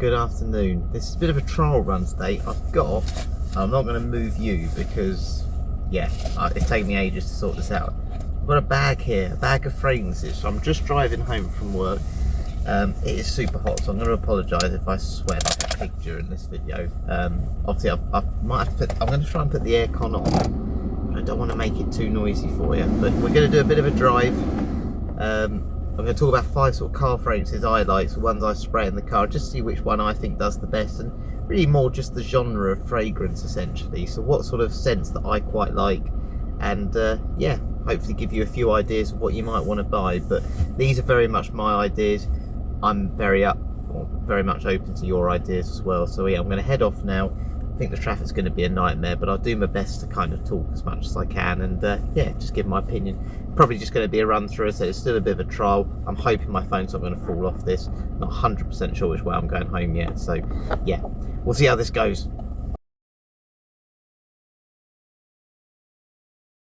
good afternoon. This is a bit of a trial run today. I'm not going to move you because, yeah, it's taken me ages to sort this out. I've got a bag here, a bag of fragrances. So I'm just driving home from work. It is super hot, so I'm going to apologise if I sweat like a pig during this video. Obviously, I'm going to try and put the aircon on. I don't want to make it too noisy for you, but we're going to do a bit of a drive. I'm going to talk about 5 sort of car fragrances I like, the ones I spray in the car, just see which one I think does the best, and really more just the genre of fragrance essentially. So what sort of scents that I quite like, and yeah, hopefully give you a few ideas of what you might want to buy. But these are very much my ideas. I'm very much open to your ideas as well. So yeah, I'm going to head off now. I think the traffic's going to be a nightmare, but I'll do my best to kind of talk as much as I can and yeah, just give my opinion. Probably just going to be a run through, so it's still a bit of a trial. I'm hoping my phone's not going to fall off this. Not 100% sure which way I'm going home yet, so yeah, we'll see how this goes.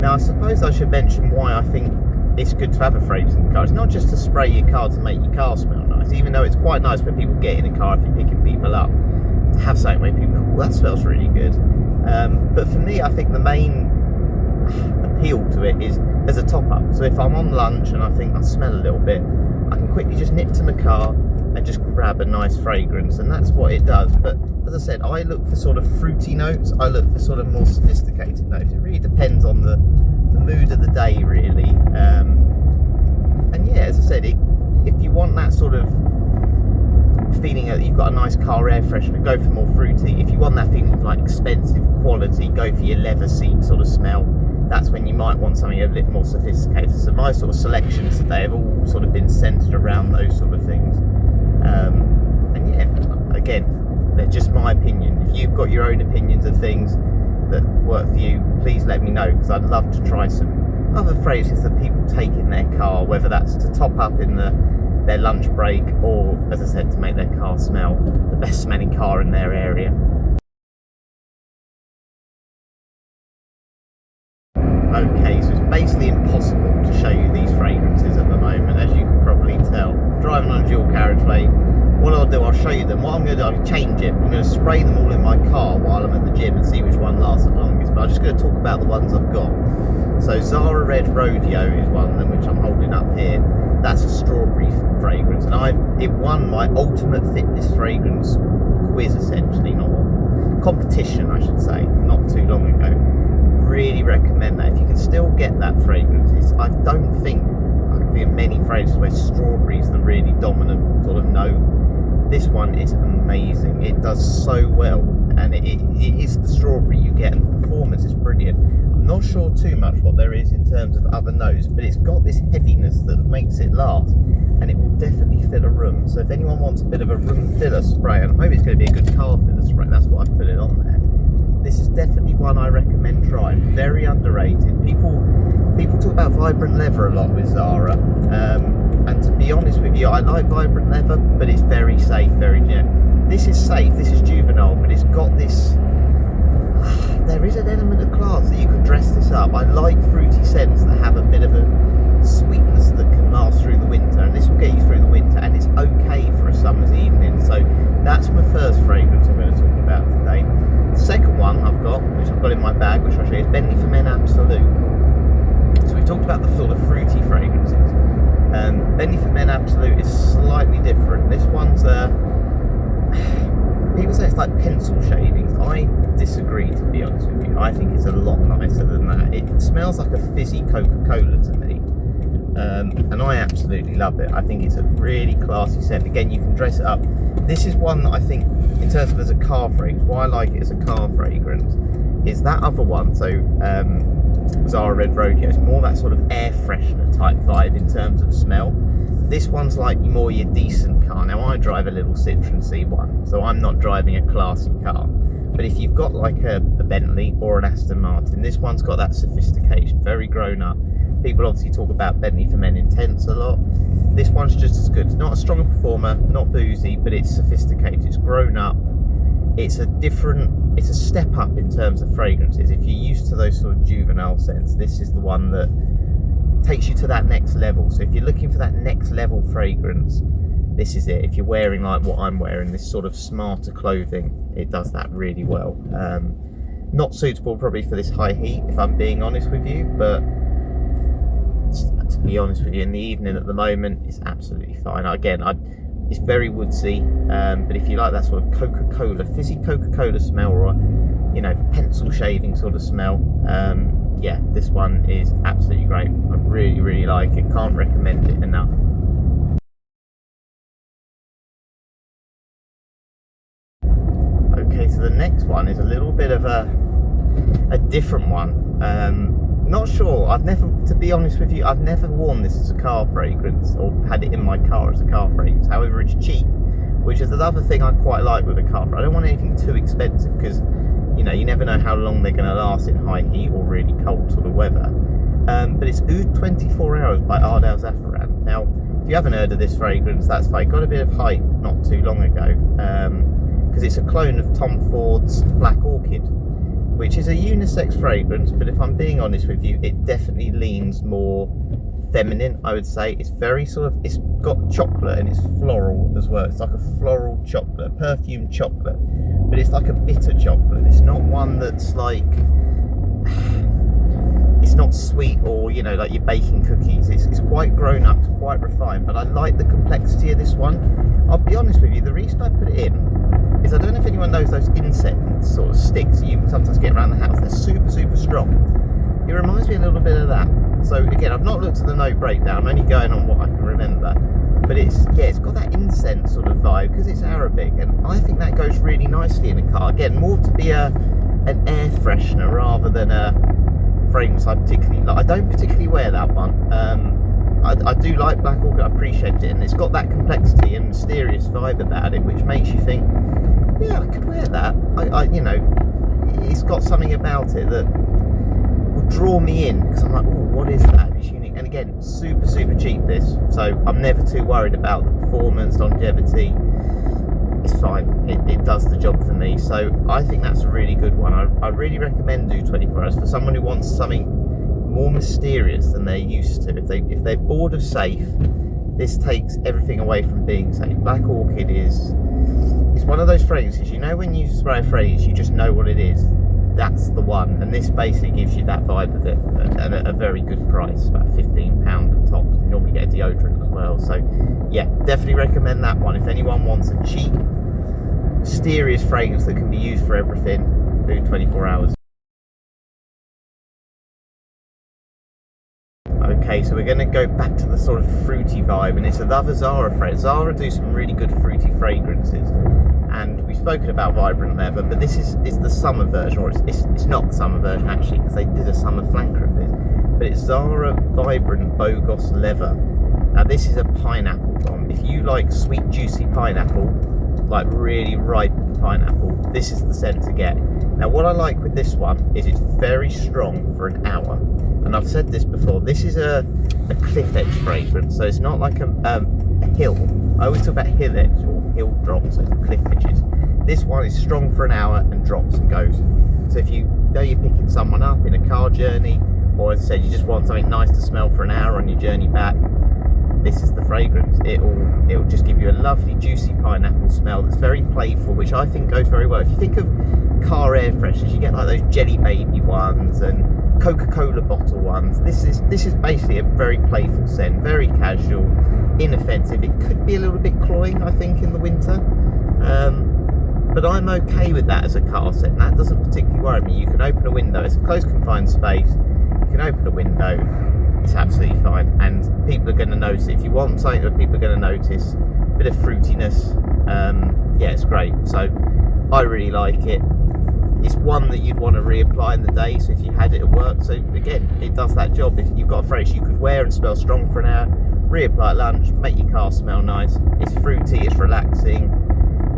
Now I suppose I should mention why I think it's good to have a fragrance in the car. It's not just to spray your car to make your car smell nice, even though it's quite nice when people get in a car if you're picking people up, to have something where people go, well, that smells really good. But for me, I think the main appeal to it is as a top up. So if I'm on lunch and I think I smell a little bit, I can quickly just nip to my car and just grab a nice fragrance, and that's what it does. But as I said, I look for sort of fruity notes, I look for sort of more sophisticated notes. It really depends on the mood of the day really. And yeah, as I said, if you want that sort of feeling that you've got a nice car air freshener, go for more fruity. If you want that feeling of like expensive quality, go for your leather seat sort of smell. That's when you might want something a bit more sophisticated. So my sort of selections today have all sort of been centered around those sort of things. And yeah, again, they're just my opinion. If you've got your own opinions of things that work for you, please let me know, because I'd love to try some other phrases that people take in their car, whether that's to top up in their lunch break, or as I said, to make their car smell the best smelling car in their area. Okay, so it's basically impossible to show you these fragrances at the moment, as you can probably tell. I'm driving on a dual carriageway. What I'll do, I'll show you them. What I'm going to do, I'll change it. I'm going to spray them all in my car while I'm at the gym and see which one lasts the longest. But I'm just going to talk about the ones I've got. So Zara Red Rodeo is one of them, which I'm holding up here. That's a strawberry fragrance, and it won my ultimate fitness fragrance quiz, essentially, not competition, I should say, not too long ago. Really recommend that if you can still get that fragrance. I don't think I can think of many fragrances where strawberry is the really dominant sort of note. This one is amazing. It does so well, and it is the strawberry you get, and the performance is brilliant. I'm not sure too much what there is in terms of other notes, but it's got this heaviness that makes it last, and it will definitely fill a room. So if anyone wants a bit of a room filler spray, and I hope it's going to be a good car filler spray, that's why I put it on there. This is definitely one I recommend trying. Very underrated. People talk about vibrant leather a lot with Zara, and to be honest with you, I like vibrant leather, but it's very safe, very gentle. This is safe, this is juvenile, but it's got this, there is an element of class that you could dress this up. I like fruity scents that have a bit of a sweetness that can last through the winter, and this will get you through the winter, and it's okay for a summer's evening. So that's my first fragrance I'm going to talk about today. The second one I've got, which I've got in my bag, which I'll show you, is Bentley for Men Absolute. So we talked about the sort of fruity fragrances. Bentley for Men Absolute is slightly different. This one's people say it's like pencil shavings. I disagree, to be honest with you. I think it's a lot nicer than that. It smells like a fizzy Coca-Cola to me, and I absolutely love it. I think it's a really classy scent. Again, you can dress it up. This is one that I think, in terms of as a car fragrance, why I like it as a car fragrance is that other one. So Zara Red Rodeo is more that sort of air freshener type vibe in terms of smell. This one's like more your decent car. Now I drive a little Citroen C1, so I'm not driving a classy car. But if you've got like a Bentley or an Aston Martin, this one's got that sophistication, very grown up. People obviously talk about Bentley for Men Intense a lot. This one's just as good. It's not a strong performer, not boozy, but it's sophisticated, it's grown up. It's a step up in terms of fragrances. If you're used to those sort of juvenile scents, this is the one that takes you to that next level. So if you're looking for that next level fragrance, this is it. If you're wearing like what I'm wearing, this sort of smarter clothing, it does that really well. Not suitable probably for this high heat, if I'm being honest with you, but to be honest with you, in the evening at the moment, it's absolutely fine. Again, it's very woodsy, but if you like that sort of Coca-Cola, fizzy Coca-Cola smell, or pencil shaving sort of smell, yeah, this one is absolutely great. I really, really like it. Can't recommend it enough. Okay, so the next one is a little bit of a different one. Not sure. To be honest with you, I've never worn this as a car fragrance or had it in my car as a car fragrance. However, it's cheap, which is another thing I quite like with a car fragrance. I don't want anything too expensive because, you never know how long they're going to last in high heat or really cold sort of weather. But it's Oud 24 Hours by Ardell Zafaran. Now, if you haven't heard of this fragrance, that's fine. It got a bit of hype not too long ago because it's a clone of Tom Ford's Black Orchid, which is a unisex fragrance, but if I'm being honest with you, it definitely leans more feminine, I would say. It's very it's got chocolate and it's floral as well. It's like a floral chocolate, perfume chocolate, but it's like a bitter chocolate. It's not one that's like, it's not sweet or, like you're baking cookies. It's quite grown up, it's quite refined, but I like the complexity of this one. I'll be honest with you, the reason I put it in is I don't know if anyone knows those incense sort of sticks you sometimes get around the house. They're super, super strong. It reminds me a little bit of that. So again, I've not looked at the note breakdown. I'm only going on what I can remember. But it's got that incense sort of vibe because it's Arabic, and I think that goes really nicely in a car. Again, more to be an air freshener rather than a fragrance I particularly like. I don't particularly wear that one. I do like Black Orchid, I appreciate it, and it's got that complexity and mysterious vibe about it, which makes you think, yeah, I could wear that. It's got something about it that will draw me in because I'm like, oh, what is that? It's unique. And again, super, super cheap this, so I'm never too worried about the performance, longevity. It's fine. It does the job for me. So I think that's a really good one. I really recommend Oud 24 Hours for someone who wants something more mysterious than they're used to. If they're bored of safe, this takes everything away from being safe. Black Orchid it's one of those fragrances, when you spray a fragrance, you just know what it is. That's the one, and this basically gives you that vibe of it at a very good price, about £15 at tops. You normally get a deodorant as well, so yeah, definitely recommend that one. If anyone wants a cheap, mysterious fragrance that can be used for everything, Oud 24 Hours. Okay, so we're going to go back to the sort of fruity vibe, and it's another Zara fragrance. Zara do some really good fruity fragrances, and we've spoken about Vibrant Leather, but this is the summer version, or it's not the summer version actually, because they did a summer flanker of this, but it's Zara Vibrant Bogos Leather. Now this is a pineapple bomb. If you like sweet juicy pineapple, like really ripe pineapple, this is the scent to get. Now what I like with this one is it's very strong for an hour, and I've said this before, this is a cliff edge fragrance, so it's not like a hill. I always talk about hill edge or hill drops and cliff edges. This one is strong for an hour and drops and goes. So if you know you're picking someone up in a car journey, or as I said, you just want something nice to smell for an hour on your journey back, this is the fragrance. It'll just give you a lovely juicy pineapple smell that's very playful, which I think goes very well. If you think of car air fresheners, you get like those Jelly Baby ones and Coca-Cola bottle ones. This is basically a very playful scent, very casual, inoffensive. It could be a little bit cloying, I think, in the winter, but I'm okay with that as a car scent, and that doesn't particularly worry me. You can open a window, it's a closed confined space, you can open a window, it's absolutely fine, and people are going to notice it. If you want something that people are going to notice, a bit of fruitiness, yeah, it's great. So I really like it. It's one that you'd want to reapply in the day, so if you had it at work, so again, it does that job. If you've got a fragrance you could wear and smell strong for an hour, reapply at lunch, make your car smell nice. It's fruity, it's relaxing,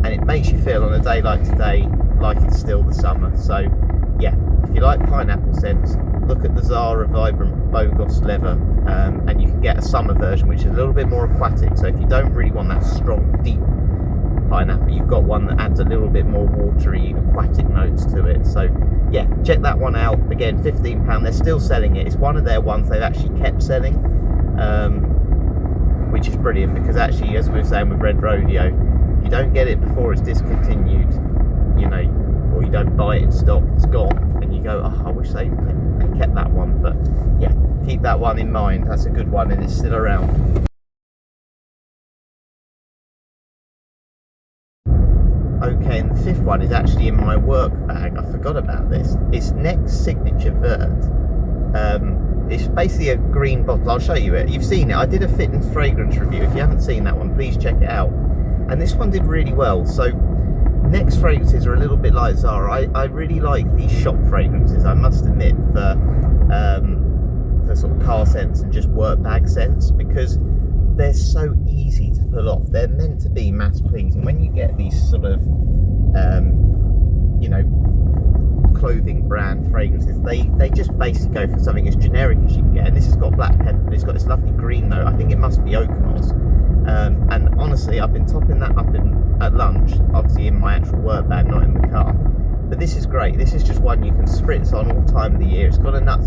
and it makes you feel on a day like today like it's still the summer. So yeah, if you like pineapple scents, look at the Zara Vibrant Bogos Leather, and you can get a summer version which is a little bit more aquatic. So if you don't really want that strong, deep pineapple, you've got one that adds a little bit more watery, aquatic notes to it. So yeah, check that one out. Again, £15. They're still selling it. It's one of their ones they've actually kept selling. which is brilliant, because actually, as we were saying with Red Rodeo, if you don't get it before it's discontinued, you know, or you don't buy it in stock, it's gone, and you go, oh, I wish they kept that one. But yeah, keep that one in mind. That's a good one, and it's still around. Okay, and the fifth one is actually in my work bag. I forgot about this. It's Next Signature Vert. It's basically a green bottle. I'll show you it. You've seen it. I did a fitness fragrance review. If you haven't seen that one, please check it out. And this one did really well. So Next fragrances are a little bit like Zara. I really like these shop fragrances, I must admit, for sort of car scents and just work bag scents, because they're so easy to pull off. They're meant to be mass pleasing. When you get these sort of you know, clothing brand fragrances, they just basically go for something as generic as you can get. And this has got black pepper, but it's got this lovely green note. I think it must be oak moss. And honestly, I've been topping that up at lunch, obviously in my actual work bag, not in the car. But this is great. This is just one you can spritz on all time of the year. It's got enough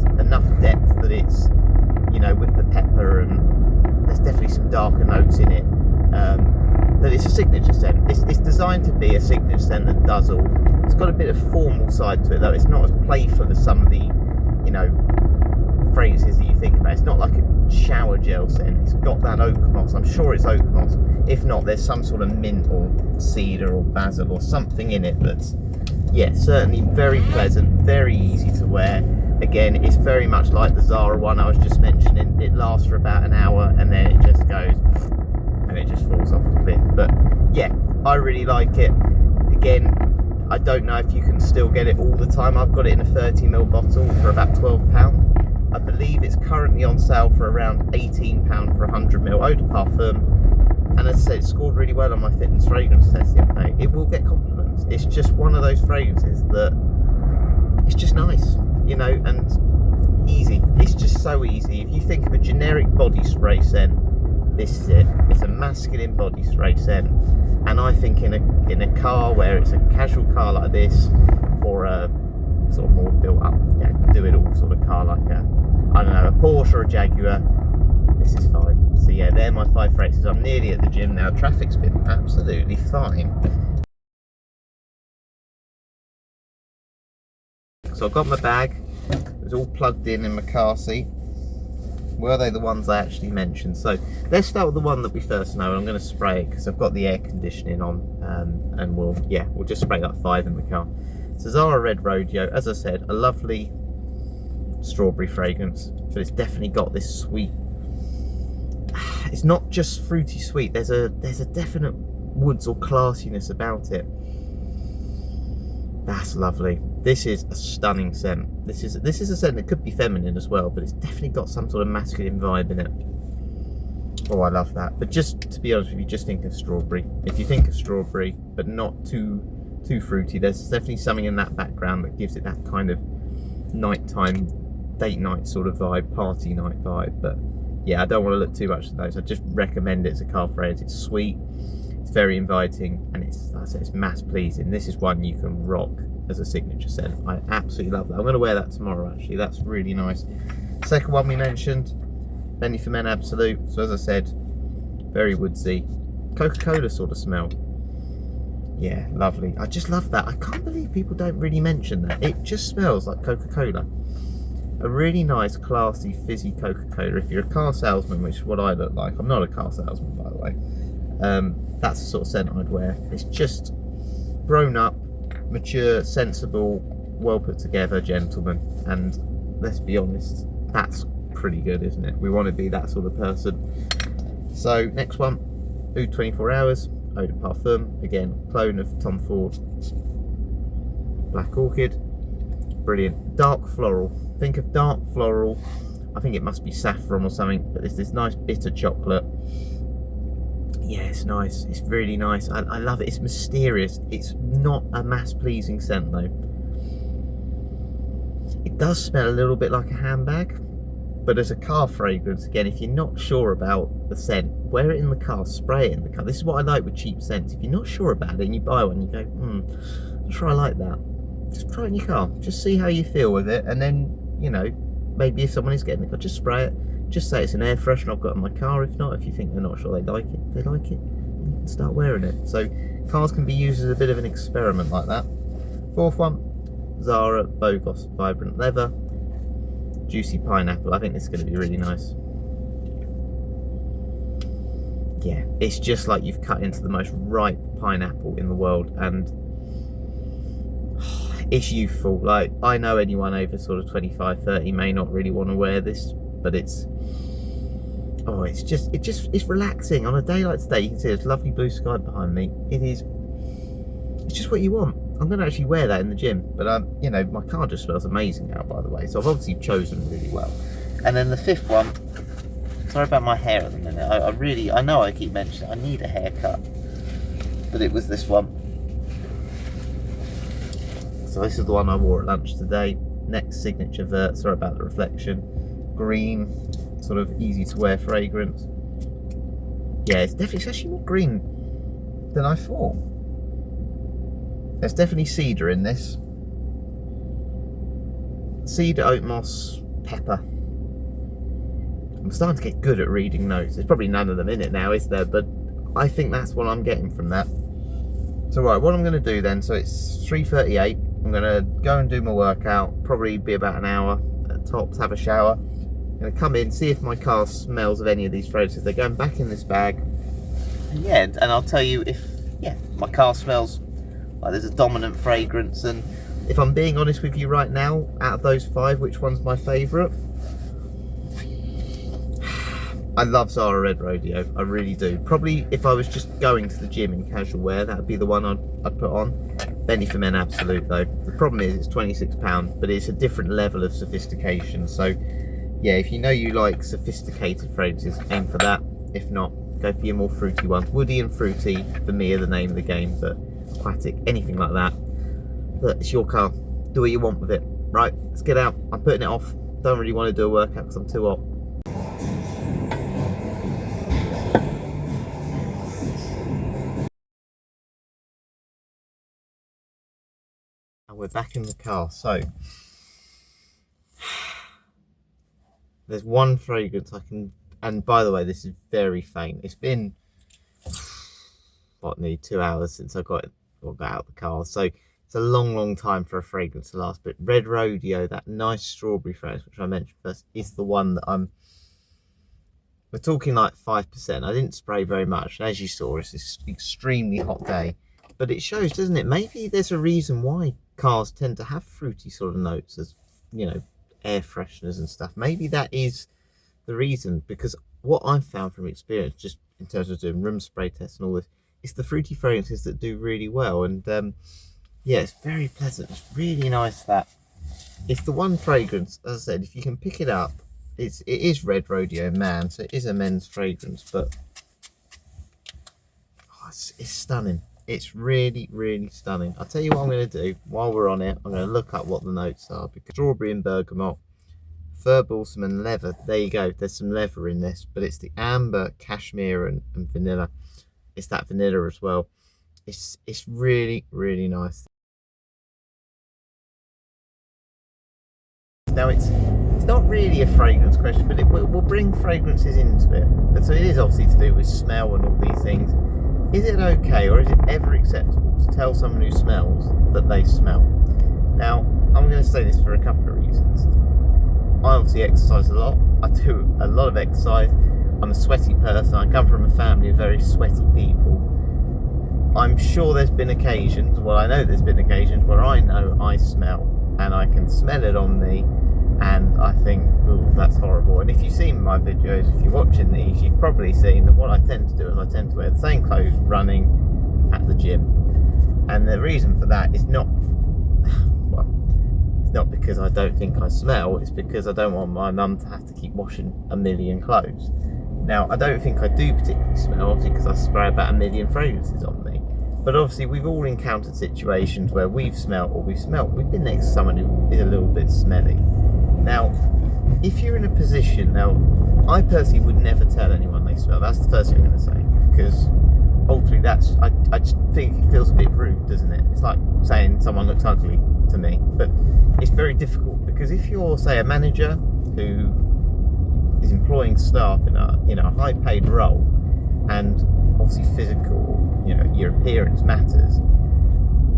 depth that it's, you know, with the pepper, and there's definitely some darker notes in it. That it's a signature scent. It's designed to be a signature scent that does all. It's got a bit of formal side to it, though. It's not as playful as some of the, you know, fragrances that you think about. It's not like a shower gel scent. It's got that oak moss. I'm sure it's oak moss. If not, there's some sort of mint or cedar or basil or something in it that's, yeah, certainly very pleasant, very easy to wear. Again, it's very much like the Zara one I was just mentioning. It lasts for about an hour and then it just goes and it just falls off a cliff. But yeah, I really like it. Again, I don't know if you can still get it all the time. I've got it in a 30ml bottle for about £12. I believe it's currently on sale for around £18 for 100ml eau de parfum. And as I said, it scored really well on my fitness fragrance test the other day. It will get compliments. It's just one of those fragrances that it's just nice, you know, and easy. It's just so easy. If you think of a generic body spray scent, this is it. It's a masculine body spray scent. And I think in a car where it's a casual car like this, or a sort of more built up, yeah, do it all sort of car like a, I don't know, a Porsche or a Jaguar, this is fine. So yeah, they're my 5 fragrances. I'm nearly at the gym now. Traffic's been absolutely fine. So I've got my bag. It's all plugged in my car seat. Were they the ones I actually mentioned? So let's start with the one that we first know. I'm going to spray it because I've got the air conditioning on, and we'll just spray like 5 in the car. So Zara Red Rodeo, as I said, a lovely strawberry fragrance, but it's definitely got this sweet. It's not just fruity sweet. There's a definite woods or classiness about it. That's lovely. This is a stunning scent. This is a scent that could be feminine as well, but it's definitely got some sort of masculine vibe in it. Oh, I love that. But just to be honest with you, just think of strawberry. If you think of strawberry, but not too fruity, there's definitely something in that background that gives it that kind of nighttime, date night sort of vibe, party night vibe. But yeah, I don't want to look too much at those. I just recommend it as a car fragrance. It's sweet, it's very inviting, and it's mass pleasing. This is one you can rock as a signature scent. I absolutely love that. I'm going to wear that tomorrow actually. That's really nice. Second one we mentioned, Benny for Men Absolute. So as I said, very woodsy, Coca-Cola sort of smell. Yeah, lovely. I just love that. I can't believe people don't really mention that. It just smells like Coca-Cola. A really nice, classy, fizzy Coca-Cola. If you're a car salesman, which is what I look like. I'm not a car salesman, by the way. That's the sort of scent I'd wear. It's just grown up, mature, sensible, well put together gentleman. And let's be honest, that's pretty good, isn't it? We want to be that sort of person. So next one, Oud 24 Hours, Eau de Parfum. Again, clone of Tom Ford Black Orchid. Brilliant. Dark floral. Think of dark floral. I think it must be saffron or something, but there's this nice bitter chocolate. Yeah, it's nice. It's really nice. I love it. It's mysterious. It's not a mass pleasing scent though. It does smell a little bit like a handbag, but as a car fragrance, again, if you're not sure about the scent, wear it in the car, spray it in the car. This is what I like with cheap scents. If you're not sure about it and you buy one, you go, I'm sure I like that. Just try it in your car. Just see how you feel with it, and then, you know, maybe if someone is getting the car, just spray it. just say it's an air freshener I've got in my car. If not, if you think they're not sure they like it, you can start wearing it. So cars can be used as a bit of an experiment like that. Fourth one, Zara Bogos Vibrant Leather, Juicy Pineapple. I think this is going to be really nice. Yeah, it's just like you've cut into the most ripe pineapple in the world, and it's youthful. Like, I know anyone over sort of 25, 30 may not really want to wear this, but it's relaxing on a day like today. You can see there's lovely blue sky behind me. It's just what you want. I'm going to actually wear that in the gym, but you know, my car just smells amazing now, by the way, so I've obviously chosen really well. And then the fifth one, sorry about my hair at the minute, I know I keep mentioning I need a haircut, but it was this one. So this is the one I wore at lunch today. Next Signature Vert, sorry about the reflection, green, sort of easy to wear fragrance. Yeah, it's actually more green than I thought. There's definitely cedar in this. Cedar, oat moss, pepper. I'm starting to get good at reading notes. There's probably none of them in it now, is there? But I think that's what I'm getting from that. So right, what I'm going to do then, so it's 3:38. I'm going to go and do my workout, probably be about an hour at tops, have a shower. I'm going to come in, see if my car smells of any of these fragrances. They're going back in this bag. And yeah, and I'll tell you if, yeah, my car smells like there's a dominant fragrance. And if I'm being honest with you right now, out of those 5, which one's my favourite? I love Zara Red Rodeo, I really do. Probably if I was just going to the gym in casual wear, that would be the one I'd put on. Benny for Men Absolute though. The problem is it's £26, but it's a different level of sophistication. So yeah, if you know you like sophisticated fragrances, aim for that. If not, go for your more fruity ones. Woody and fruity, for me, are the name of the game, but aquatic, anything like that. But it's your car, do what you want with it. Right, let's get out. I'm putting it off. Don't really want to do a workout because I'm too hot. And we're back in the car. So there's one fragrance I can, and by the way, this is very faint. It's been what, nearly 2 hours since I got out of the car, so it's a long time for a fragrance to last. But Red Rodeo, that nice strawberry fragrance which I mentioned first, is the one that we're talking like 5%. I didn't spray very much, and as you saw, it's this extremely hot day. But it shows, doesn't it? Maybe there's a reason why cars tend to have fruity sort of notes as, you know, air fresheners and stuff. Maybe that is the reason, because what I've found from experience, just in terms of doing room spray tests and all this, it's the fruity fragrances that do really well. And yeah, it's very pleasant. It's really nice. That it's the one fragrance, as I said, if you can pick it up, it is Red Rodeo Man, so it is a men's fragrance, but oh, it's stunning. It's really stunning. I'll tell you what I'm going to do while we're on it. I'm going to look up what the notes are, because strawberry and bergamot, fir balsam and leather. There you go. There's some leather in this, but it's the amber, cashmere and vanilla. It's that vanilla as well. It's really nice. Now it's not really a fragrance question, but we'll bring fragrances into it. But so it is obviously to do with smell and all these things. Is it okay, or is it ever acceptable to tell someone who smells that they smell? Now, I'm going to say this for a couple of reasons. I obviously exercise a lot. I do a lot of exercise. I'm a sweaty person. I come from a family of very sweaty people. I'm sure there's been occasions, well, I know there's been occasions where I know I smell, and I can smell it on me, and I think, ooh, that's horrible. And if you've seen my videos, if you're watching these, you've probably seen that what I tend to do is I tend to wear the same clothes running at the gym. And the reason for that is not, well, it's not because I don't think I smell, it's because I don't want my mum to have to keep washing a million clothes. Now, I don't think I do particularly smell, obviously, because I spray about 1 million fragrances on me. But obviously, we've all encountered situations where we've been next to someone who is a little bit smelly. Now, if you're in a position, now, I personally would never tell anyone they smell. That's the first thing I'm going to say, because ultimately I just think it feels a bit rude, doesn't it? It's like saying someone looks ugly to me, but it's very difficult, because if you're, say, a manager who is employing staff in a high paid role, and obviously physical, your appearance matters.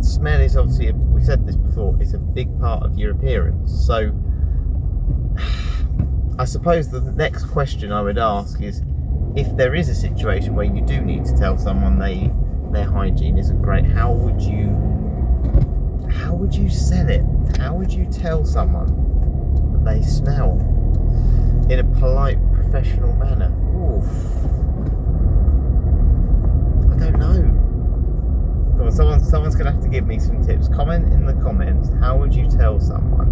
Smell is obviously, we've said this before, it's a big part of your appearance. So I suppose the next question I would ask is, if there is a situation where you do need to tell someone their hygiene isn't great, how would you sell it? How would you tell someone that they smell in a polite, professional manner? Oof. I don't know. Come on, someone's going to have to give me some tips. Comment in the comments, how would you tell someone?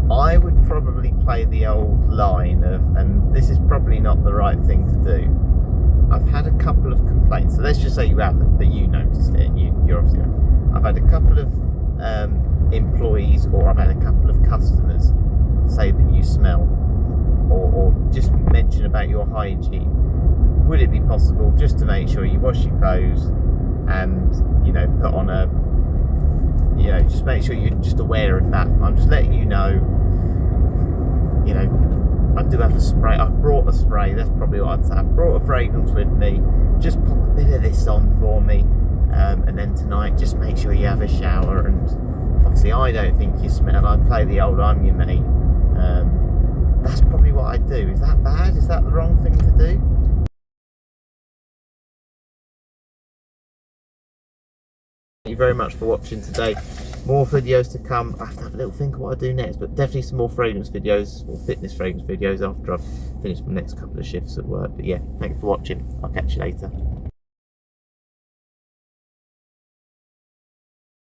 I would probably play the old line of, and this is probably not the right thing to do, I've had a couple of complaints, so let's just say you haven't, but you noticed it, and you're obviously, I've had a couple of employees, or I've had a couple of customers say that you smell, or just mention about your hygiene. Would it be possible just to make sure you wash your clothes and, put on a, just make sure you're just aware of that. I'm just letting you know, I do have a spray. I've brought a spray, that's probably what I'd say. I've brought a fragrance with me. Just pop a bit of this on for me. And then tonight, just make sure you have a shower. And obviously, I don't think you smell. I'd play the old I'm your mate. That's probably what I'd do. Is that bad? Is that the wrong thing to do? Thank you very much for watching today. More videos to come. I have to have a little think of what I do next, but definitely some more fragrance videos, or fitness fragrance videos, after I've finished my next couple of shifts at work. But yeah, thanks for watching. I'll catch you later.